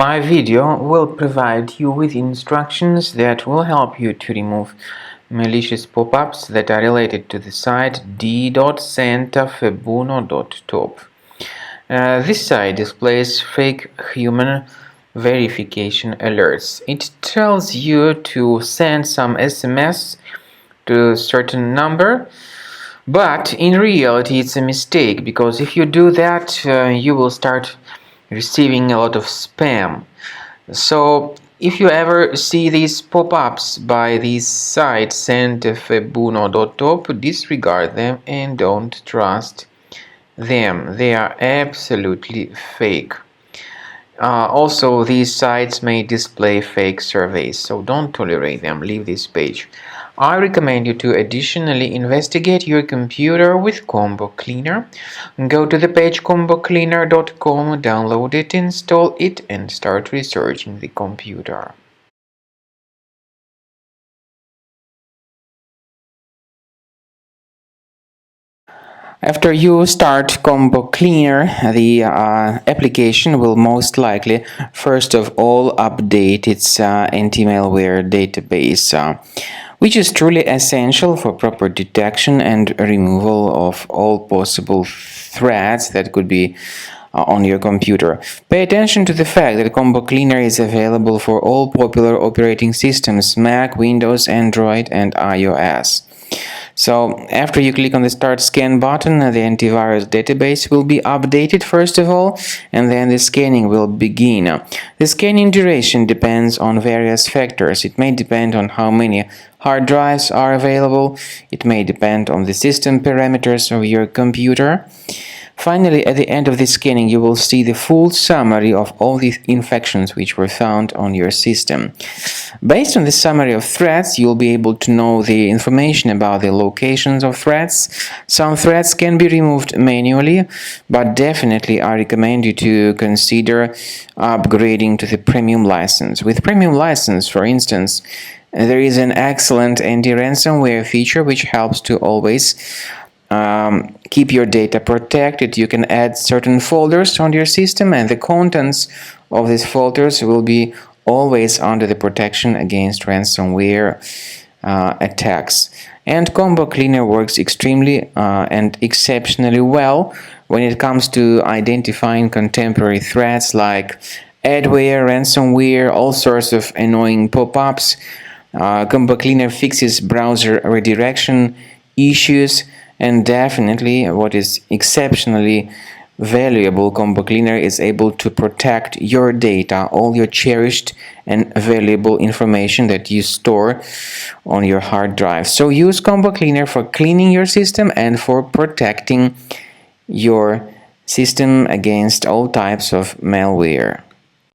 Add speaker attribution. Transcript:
Speaker 1: My video will provide you with instructions that will help you to remove malicious pop-ups that are related to the site d.santafebuno.top. This site displays fake human verification alerts. It tells you to send some SMS to a certain number, but in reality it's a mistake, because if you do that, you will start receiving a lot of spam. So if you ever see these pop-ups by these sites Santafebuno.top, disregard them and don't trust them. They are absolutely fake. Also, these sites may display fake surveys, so don't tolerate them. Leave this page. I recommend you to additionally investigate your computer with Combo Cleaner. Go to the page combocleaner.com, download it, install it, and start researching the computer. After you start Combo Cleaner, the application will most likely first of all update its anti-malware database, which is truly essential for proper detection and removal of all possible threats that could be on your computer. Pay attention to the fact that Combo Cleaner is available for all popular operating systems: Mac, Windows, Android, and iOS. So after you click on the Start Scan button, the antivirus database will be updated first of all, and then the scanning will begin. The scanning duration depends on various factors. It may depend on how many hard drives are available. It may depend on the system parameters of your computer. Finally, at the end of the scanning, you will see the full summary of all the infections which were found on your system. Based on the summary of threats, you'll be able to know the information about the locations of threats. Some threats can be removed manually, but definitely I recommend you to consider upgrading to the premium license. With premium license, for instance, there is an excellent anti-ransomware feature which helps to always keep your data protected. You can add certain folders on your system, and the contents of these folders will be always under the protection against ransomware attacks. And Combo Cleaner works extremely and exceptionally well when it comes to identifying contemporary threats like adware, ransomware, all sorts of annoying pop-ups. Combo Cleaner fixes browser redirection issues. And definitely, what is exceptionally valuable, Combo Cleaner is able to protect your data, all your cherished and valuable information that you store on your hard drive. So use Combo Cleaner for cleaning your system and for protecting your system against all types of malware.